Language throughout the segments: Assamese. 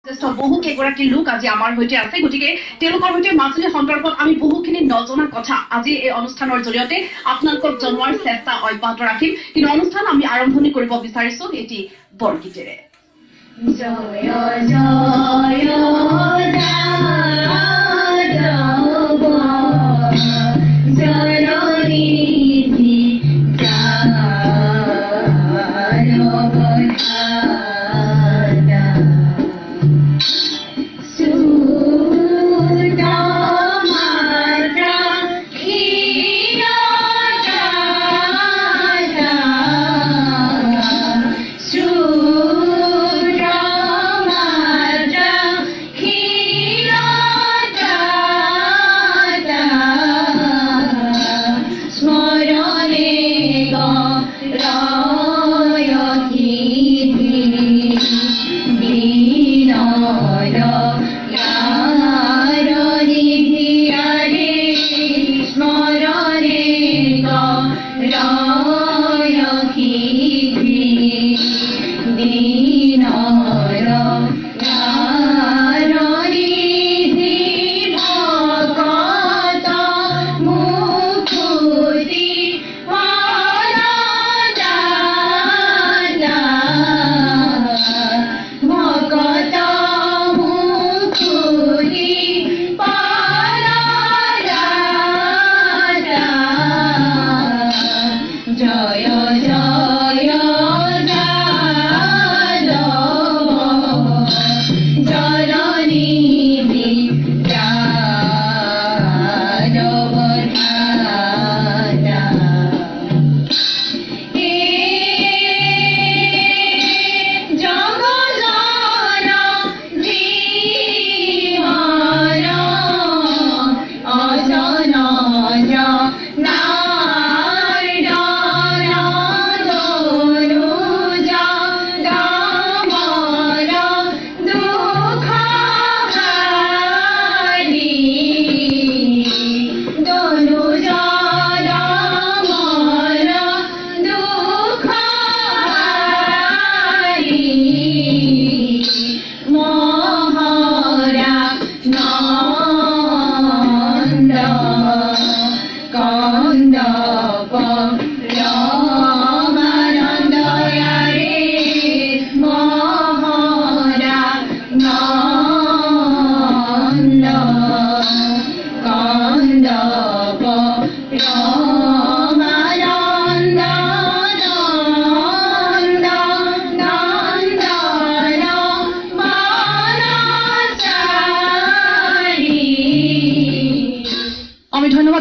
বহু কেইগৰাকী লোক আজি আমাৰ সৈতে আছে গতিকে তেওঁলোকৰ সৈতে মাজুলী সন্দৰ্ভত আমি বহুখিনি নজনা কথা আজি এই অনুষ্ঠানৰ জৰিয়তে আপোনালোকক জনোৱাৰ চেষ্টা অব্যাহত ৰাখিম কিন্তু অনুষ্ঠান আমি আৰম্ভণি কৰিব বিচাৰিছো এটি বৰগীতেৰে জয় জয়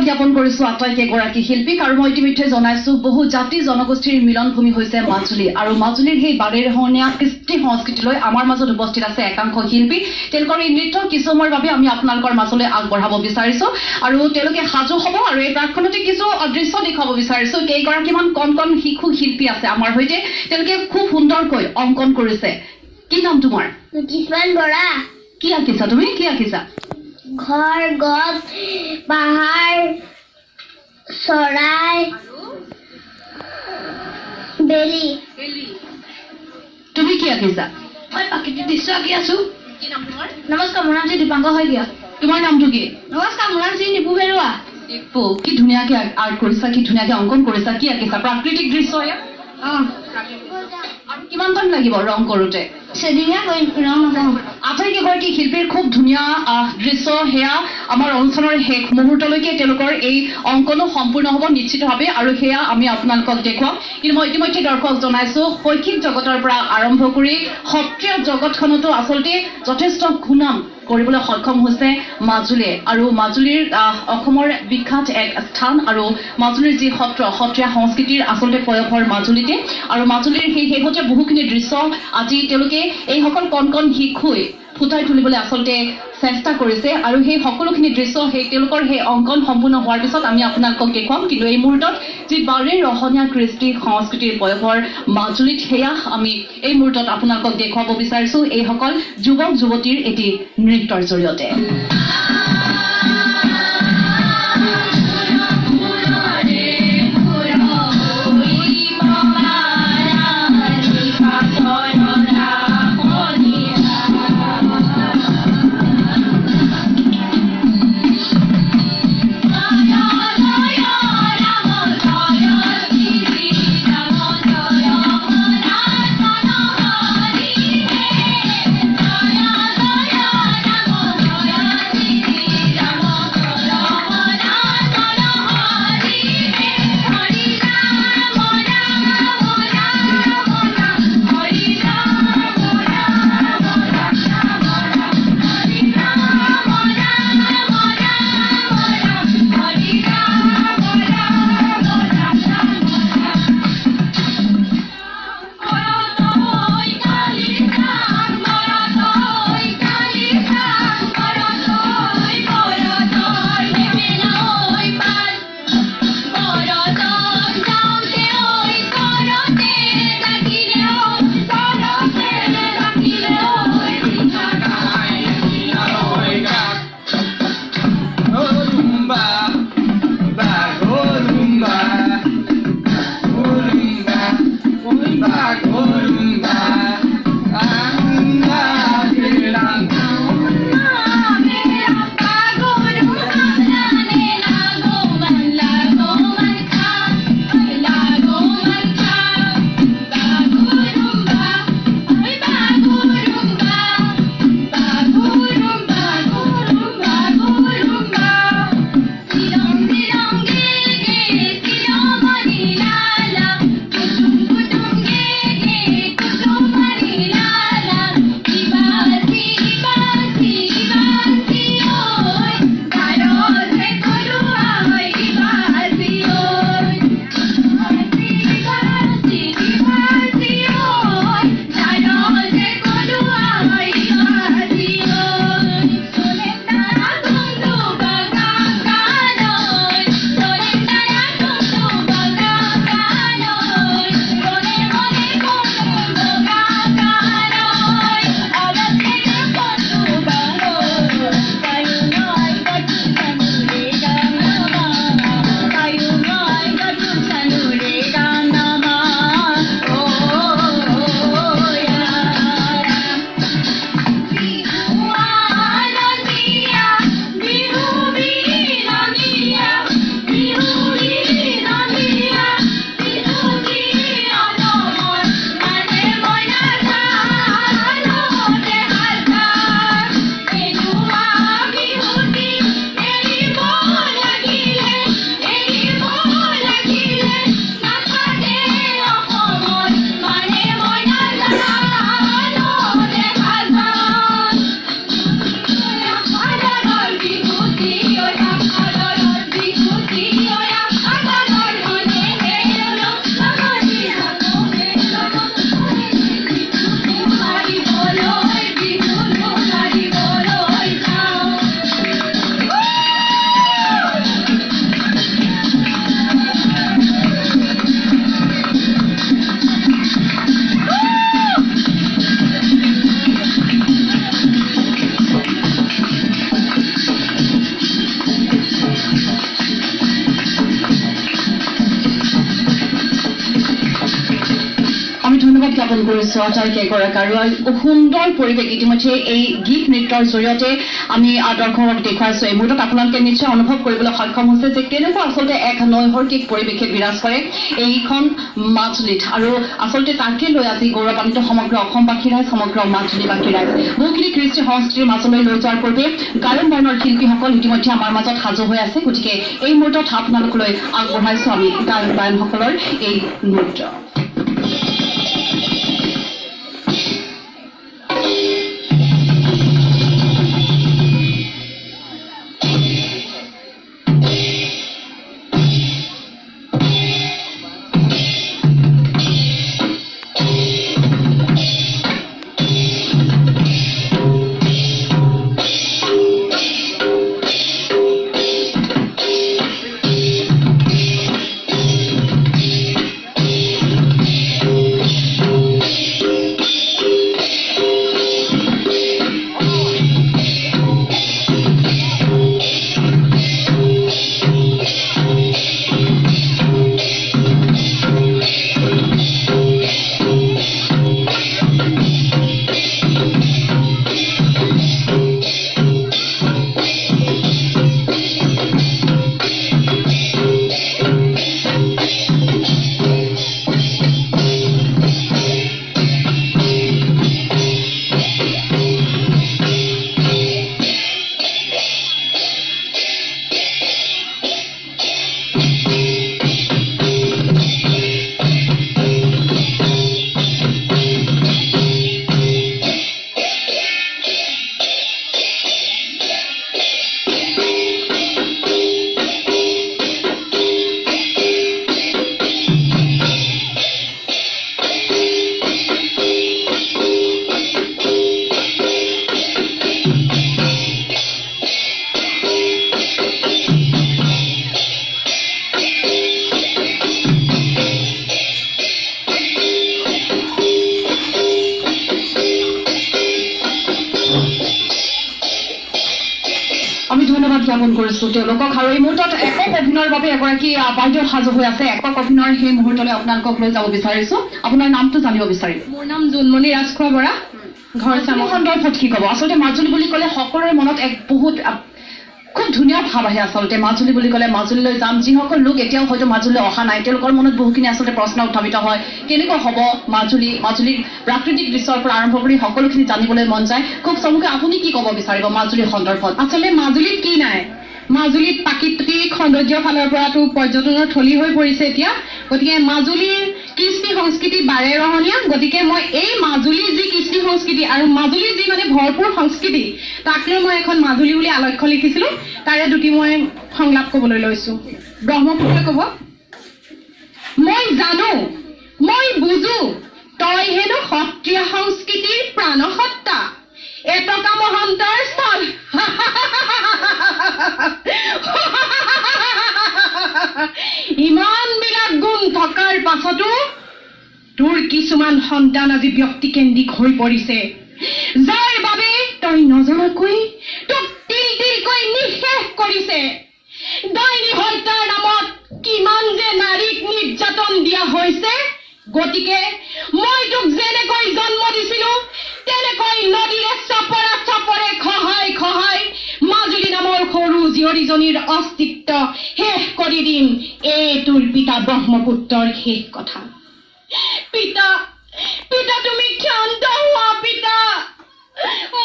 জ্ঞাপন কৰিছো আটাইকেইগৰাকী শিল্পীক আৰু মই ইতিমধ্যে জনাইছো বহু জাতি জনগোষ্ঠীৰ মিলনভূমি হৈছে মাজুলী আৰু মাজুলীৰ সেই বাৰেৰহণীয়া কৃষ্টি সংস্কৃতিলৈ আমাৰ মাজত উপস্থিত আছে একাংশ শিল্পী তেওঁলোকৰ এই নৃত্য কিছু সময়ৰ বাবে আমি আপোনালোকৰ মাজলৈ আগবঢ়াব বিচাৰিছো আৰু তেওঁলোকে সাজু হ'ব আৰু এই প্ৰাক্ষণতে কিছু দৃশ্য দেখুৱাব বিচাৰিছো কেইগৰাকীমান কণ কণ শিশু শিল্পী আছে আমাৰ সৈতে তেওঁলোকে খুব সুন্দৰকৈ অংকন কৰিছে কি নাম তোমাৰ কিষাণ বৰা কি আঁকিছা তুমি কি আঁকিছা ঘৰ গছ পাহাৰ চৰাই বেলি তুমি কি আঁকিছা মই প্ৰাকৃতিক দৃশ্য আঁকি আছো কি নাম তোমাৰ নমস্কাৰ মোৰ নাম শ্ৰী দীপাংকৰ শইকীয়া তোমাৰ নামটো কি নমস্কাৰ মোৰ নাম শ্ৰী নিপু বেৰুৱা দীপু কি ধুনীয়াকে আৰ্ট কৰিছা কি ধুনীয়াকে অংকন কৰিছা কি আঁকিছা প্ৰাকৃতিক দৃশ্য আৰু কিমান টাইম লাগিব ৰং কৰোঁতে সেদিনীয়া ৰং নকৰোঁ আটাইকেইগৰাকী শিল্পীৰ খুব ধুনীয়া দৃশ্য সেয়া আমাৰ অনুষ্ঠানৰ শেষ মুহূৰ্তলৈকে তেওঁলোকৰ এই অংকনো সম্পূৰ্ণ হ'ব নিশ্চিতভাৱে আৰু সেয়া আমি আপোনালোকক দেখুৱাম কিন্তু মই ইতিমধ্যে দৰ্শক জনাইছো শৈক্ষিক জগতৰ পৰা আৰম্ভ কৰি সত্ৰীয়া জগতখনতো আচলতে যথেষ্ট সুনাম কৰিবলৈ সক্ষম হৈছে মাজুলীয়ে আৰু মাজুলীৰ অসমৰ বিখ্যাত এক স্থান আৰু মাজুলীৰ যি সত্ৰীয়া সংস্কৃতিৰ আচলতে পয়সৰ মাজুলীতে আৰু মাজুলীৰ সেই শেহতীয়া বহুখিনি দৃশ্য আজি তেওঁলোকে এইসকল কণ কণ শিশুৱে ফুটাই তুলিবলৈ আচলতে চেষ্টা কৰিছে আৰু সেই সকলোখিনি দৃশ্য সেই তেওঁলোকৰ সেই অংকন সম্পূৰ্ণ হোৱাৰ পিছত আমি আপোনালোকক দেখুৱাম কিন্তু এই মুহূৰ্তত যি বাৰেৰহণীয়া কৃষ্টি সংস্কৃতিৰ পয়সৰ মাজুলীত সেয়া আমি এই মুহূৰ্তত আপোনালোকক দেখুৱাব বিচাৰিছো এইসকল যুৱক যুৱতীৰ এটি নৃত্যৰ জৰিয়তে কৰিছোঁ আটাইকে এগৰাকী আৰু সুন্দৰ পৰিৱেশ ইতিমধ্যে এই গীত নৃত্যৰ জৰিয়তে আমি দৰ্শকক দেখুৱাইছোঁ। এই মুহূৰ্তত আপোনালোকে নিশ্চয় অনুভৱ কৰিবলৈ সক্ষম হৈছে যে কেনেকুৱা আচলতে এক নৈসৰ্গিক পৰিৱেশে বিৰাজ কৰে এইখন মাজুলীত আৰু আচলতে তাকে লৈ আজি গৌৰৱান্বিত সমগ্ৰ অসমবাসী ৰাইজ, সমগ্ৰ মাজুলীবাসী ৰাইজ। বহুখিনি কৃষ্টি সংস্কৃতিৰ মাজলৈ লৈ যোৱাৰ পূৰ্বে গায়ন বায়নৰ শিল্পীসকল ইতিমধ্যে আমাৰ মাজত সাজু হৈ আছে। গতিকে এই মুহূৰ্তত আপোনালোকলৈ আগবঢ়াইছোঁ আমি গায়ন বায়নসকলৰ এই নৃত্য। আমি ধন্যবাদ জ্ঞাপন কৰিছোঁ তেওঁলোকক আৰু এই মুহূৰ্তত একক অভিনয়ৰ বাবে এগৰাকী বাইদেউ সাজু হৈ আছে। একক অভিনয়ৰ সেই মুহূৰ্তলৈ আপোনালোকক লৈ যাব বিচাৰিছোঁ। আপোনাৰ নামটো জানিব বিচাৰিম। মোৰ নাম জোনমণি ৰাজখোৱা বৰা, ঘৰ চামগুৰি। সন্দৰ্ভত কি ক'ব? আচলতে মাজুলী বুলি ক'লে সকলোৰে মনত এক বহুত খুব ধুনীয়া ভাৱ আহে। আচলতে মাজুলী বুলি ক'লে মাজুলীলৈ যাম, যিসকল লোক এতিয়াও হয়তো মাজুলীলৈ অহা নাই তেওঁলোকৰ মনত বহুখিনি আচলতে প্ৰশ্ন উত্থাপিত হয়। কেনেকুৱা হ'ব মাজুলীৰ প্ৰাকৃতিক দৃশ্যৰ পৰা আৰম্ভ কৰি সকলোখিনি জানিবলৈ মন যায়। খুব চমুকৈ আপুনি কি ক'ব বিচাৰিব মাজুলীৰ সন্দৰ্ভত? আচলতে মাজুলীত কি নাই, মাজুলীত প্ৰাকৃতিক সৌন্দৰ্যৰ ফালৰ পৰাতো পৰ্যটনৰ থলী হৈ পৰিছে এতিয়া। গতিকে মাজুলীৰ কৃষ্টি সংস্কৃতি বাৰে ৰহণীয়া। গতিকে মই এই মাজুলীৰ যি কৃষ্টি সংস্কৃতি আৰু মাজুলীৰ যি মানে ভৰপূৰ সংস্কৃতি, তাক লৈ মই এখন মাজুলী বুলি আলক্ষ্য লিখিছিলোঁ। তাৰে দুটি মই সংলাপ ক'বলৈ লৈছোঁ। ব্ৰহ্মপুত্ৰই ক'ব, মই জানো, মই বুজো, তই হেনো সত্ৰীয়া সংস্কৃতিৰ প্ৰাণসত্তা, এটকা মহন্তৰ স্থল। ইমানবিলাক গুণ থকাৰ পাছতো তোৰ কিছুমান সন্তান আজি ব্যক্তিকেন্দ্ৰিক হৈ পৰিছে, যাৰ বাবে তই নজনাকৈ তোক তিল তিলকৈ নিঃশেষ কৰিছে। ডাইনী হত্যাৰ নামত কিমান যে নাৰীক নিৰ্যাতন দিয়া হৈছে। গতিকে মই তোক যেনেকৈ জন্ম দিছিলো তেনেকৈ নদীৰে চপৰা চপৰে খহাই খহাই মাজুলী নামৰ সৰু জীয়ৰীজনীৰ অস্তিত্ব শেষ কৰি দিম। এই তোৰ পিতা ব্ৰহ্মপুত্ৰৰ শেষ কথা। পিতা, পিতা তুমি ক্ষান্ত হোৱা পিতা,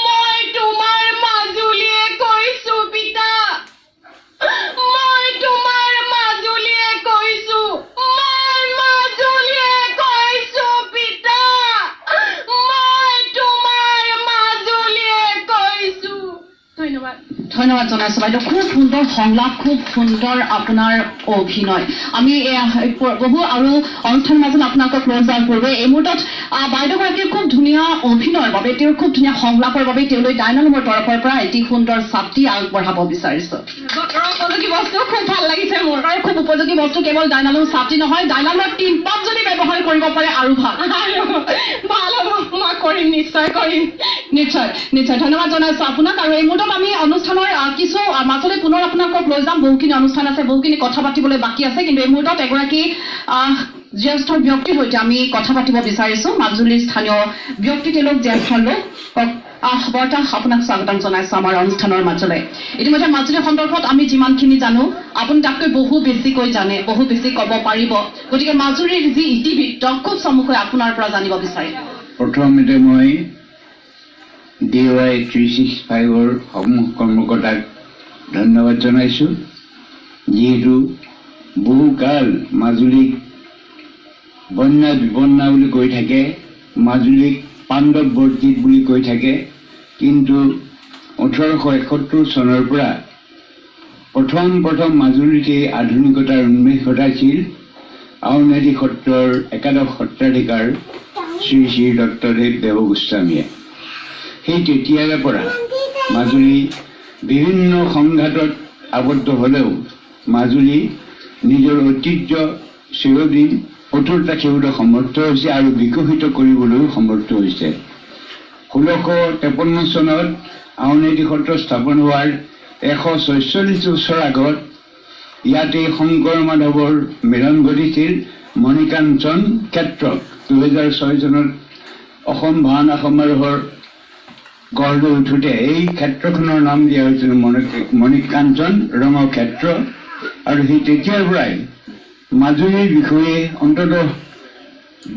মই তোমাৰ মাজুলীয়ে কৈছো পিতা, মই তোমাৰ মাজুলীয়ে কৈছো, মই মাজুলীয়ে কৈছো পিতা, মই তোমাৰ মাজুলীয়ে কৈছো। ধন্যবাদ। ধন্যবাদ জনাইছোঁ বাইদেউ। খুব সুন্দৰ সংলাপ, খুব সুন্দৰ আপোনাৰ অভিনয়। আমি বহু আৰু অনুষ্ঠানৰ মাজত আপোনালোকক লৈ যোৱাৰ পূৰ্বে এই মুহূৰ্তত বাইদেউগৰাকীৰ খুব ধুনীয়া অভিনয়ৰ বাবে, তেওঁৰ খুব ধুনীয়া সংলাপৰ বাবে তেওঁলৈ ডাইনালমৰ তৰফৰ পৰা এটি সুন্দৰ ছাতি আগবঢ়াব বিচাৰিছোঁ। উপযোগী বস্তু খুব ভাল লাগিছে মোৰ। আৰু খুব উপযোগী বস্তু কেৱল ডাইনালম ছাতি নহয়, ডাইনালমৰ টিম্পাত যদি ব্যৱহাৰ কৰিব পাৰে আৰু ভাল। ভাল হ'ব, মই কৰিম, নিশ্চয় কৰিম। নিশ্চয় নিশ্চয় ধন্যবাদ জনাইছোঁ আপোনাক। আৰু এই মুহূৰ্তত আমি অনুষ্ঠানৰ কিছু মাজলৈ পুনৰ আপোনালোকক লৈ যাম। বহুখিনি অনুষ্ঠান আছে, বহুখিনি কথা পাতিবলৈ বাকী আছে, কিন্তু এই মুহূৰ্তত এগৰাকী জ্যেষ্ঠ ব্যক্তিৰ সৈতে আমি কথা পাতিব বিচাৰিছো মাজুলীৰ স্থানীয় ব্যক্তি তেওঁলোক জ্যেষ্ঠ লোক বৰ্তা আপোনাক স্বাগতম জনাইছো আমাৰ অনুষ্ঠানৰ মাজলৈ ইতিমধ্যে মাজুলীৰ সন্দৰ্ভত আমি যিমানখিনি জানো আপুনি তাতকৈ বহু বেছিকৈ জানে বহু বেছি ক'ব পাৰিব গতিকে মাজুলীৰ যি ইতিবৃত্ত খুব চমুকৈ আপোনাৰ পৰা জানিব বিচাৰিম প্ৰথমতে মই Dy365 সমূহ কৰ্মকৰ্তাক ধন্যবাদ জনাইছো যিহেতু বহুকাল মাজুলীক বন্যা বিপন্না বুলি কৈ থাকে মাজুলীক পাণ্ডৱ বৰ্জিত বুলি কৈ থাকে কিন্তু 1871 চনৰ পৰা প্ৰথম মাজুলীতে আধুনিকতাৰ উন্মেষ ঘটাইছিল আউনীআটী সত্ৰৰ একাদশ সত্ৰাধিকাৰ শ্ৰী শ্ৰী দত্তদেৱ দেৱগোস্বামীয়ে সেই তেতিয়াৰে পৰা মাজুলী বিভিন্ন সংঘাতত আবদ্ধ হ'লেও মাজুলী নিজৰ ঐতিহ্য চিৰদিন অটুট ৰাখিবলৈ সমৰ্থ হৈছে আৰু বিকশিত কৰিবলৈও সমৰ্থ হৈছে 1653 চনত আউনীআটী সত্ৰ স্থাপন হোৱাৰ 146 বছৰ আগত ইয়াতে শংকৰ মাধৱৰ মিলন ঘটিছিল মণিকাঞ্চন ক্ষেত্ৰত 2006 চনত অসম ভাওনা সমাৰোহৰ গঢ় লৈ উঠোতে এই ক্ষেত্ৰখনৰ নাম দিয়া হৈছিল মণিকাঞ্চন ৰঙক্ষেত্ৰ আৰু সেই তেতিয়াৰ পৰাই মাজুলীৰ বিষয়ে অন্ততঃ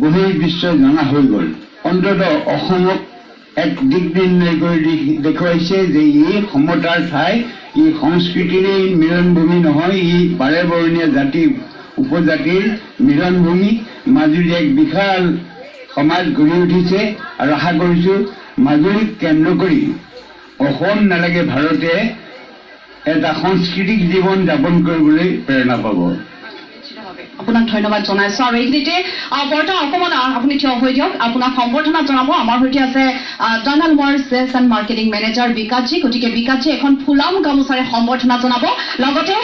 বহিৰ্বিশ্ব জনা হৈ গ'ল অন্ততঃ অসমক এক দিক নিৰ্ণয় কৰি দেখুৱাইছে যে এই সমতাৰ ঠাই ই সংস্কৃতিৰে মিলনভূমি নহয় ই বাৰে বৰণীয়া জাতি উপজাতিৰ মিলনভূমি মাজুলী এক বিশাল সমাজ গঢ়ি উঠিছে আৰু আশা কৰিছোঁ মাজুলীক কেন্দ্ৰ কৰি অসম নালাগে ভাৰতে এটা সাংস্কৃতিক জীৱন যাপন কৰিবলৈ প্ৰেৰণা পাব আপোনাক ধন্যবাদ জনাইছো আৰু এইখিনিতে বৰ্তমান অকণমান আপুনি থিয় হৈ দিয়ক আপোনাক সম্বৰ্ধনা জনাব আমাৰ সৈতে আছে ডাইনালমৰ চেলছ এণ্ড মাৰ্কেটিং মেনেজাৰ বিকাশজী গতিকে বিকাশজী এখন ফুলাম গামোচাৰে সম্বৰ্ধনা জনাব লগতে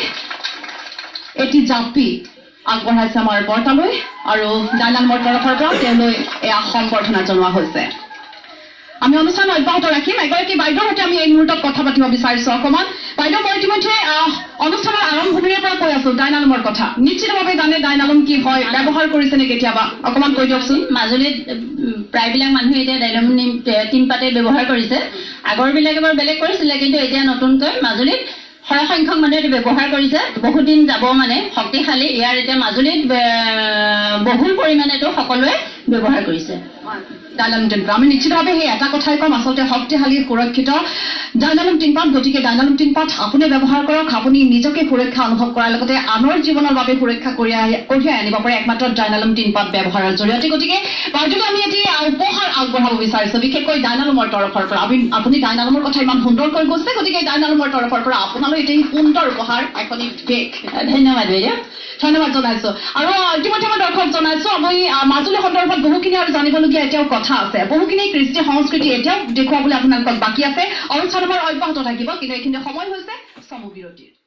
এটি জাপি আগবঢ়াইছে আমাৰ বৰ্তালৈ আৰু ডাইনালমৰ তৰফৰ পৰা তেওঁলৈ এয়া সম্বৰ্ধনা জনোৱা হৈছে আমি অনুষ্ঠান অব্যাহত ৰাখিম এগৰাকী বাইদেউৰ সৈতে আমি এই মুহূৰ্তত কথা পাতিব বিচাৰিছো অকণমান বাইদেউ মই ইতিমধ্যে অনুষ্ঠানৰ আৰম্ভণিৰে পৰা কৈ আছো ডাইনালমৰ কথা নিশ্চিতভাৱে জানে ডাইনালম কি হয় ব্যৱহাৰ কৰিছে নে কেতিয়াবা অকণমান কৈ দিয়কচোন মাজুলীত প্ৰায়বিলাক মানুহে এতিয়া ডাইনালম টিনপাতে ব্যৱহাৰ কৰিছে আগৰবিলাকে বাৰু বেলেগ কৰিছিলে কিন্তু এতিয়া নতুনকৈ মাজুলীত সৰহসংখ্যক মানুহে ব্যৱহাৰ কৰিছে বহুত দিন যাব মানে শক্তিশালী ইয়াৰ এতিয়া মাজুলীত বহুল পৰিমাণেতো সকলোৱে ব্যৱহাৰ কৰিছে ডাইনালম টিনপাত আমি নিশ্চিতভাৱে সেই এটা কথাই ক'ম আচলতে শক্তিশালী সুৰক্ষিত ডাইনালম টিনপাত গতিকে ডাইনালম টিনপাত আপুনি ব্যৱহাৰ কৰক আপুনি নিজকে সুৰক্ষা অনুভৱ কৰাৰ লগতে আনৰ জীৱনৰ বাবে সুৰক্ষা কঢ়িয়াই আনিব পাৰে একমাত্ৰ ডাইনালম টিনপাত ব্যৱহাৰৰ জৰিয়তে গতিকে বাইদেউক আমি এটি উপহাৰ আগবঢ়াব বিচাৰিছো বিশেষকৈ ডাইনালমৰ তৰফৰ পৰা আপুনি ডাইনালমৰ কথা ইমান সুন্দৰকৈ কৈছে গতিকে ডাইনালমৰ তৰফৰ পৰা আপোনালৈ এটি সুন্দৰ উপহাৰ এখনি বেগ ধন্যবাদ বাইদেউ ধন্যবাদ জনাইছো আৰু ইতিমধ্যে মই দৰ্শক জনাইছো আমি মাজুলী সন্দৰ্ভত বহুখিনি আৰু জানিবলগীয়া এতিয়াও কথা আছে বহুখিনি কৃষ্টি সংস্কৃতি এতিয়াও দেখুৱাবলৈ আপোনালোকক বাকী আছে অনুষ্ঠান আমাৰ অব্যাহত থাকিব কিন্তু এইখিনি সময় হৈছে চমু বিৰতিৰ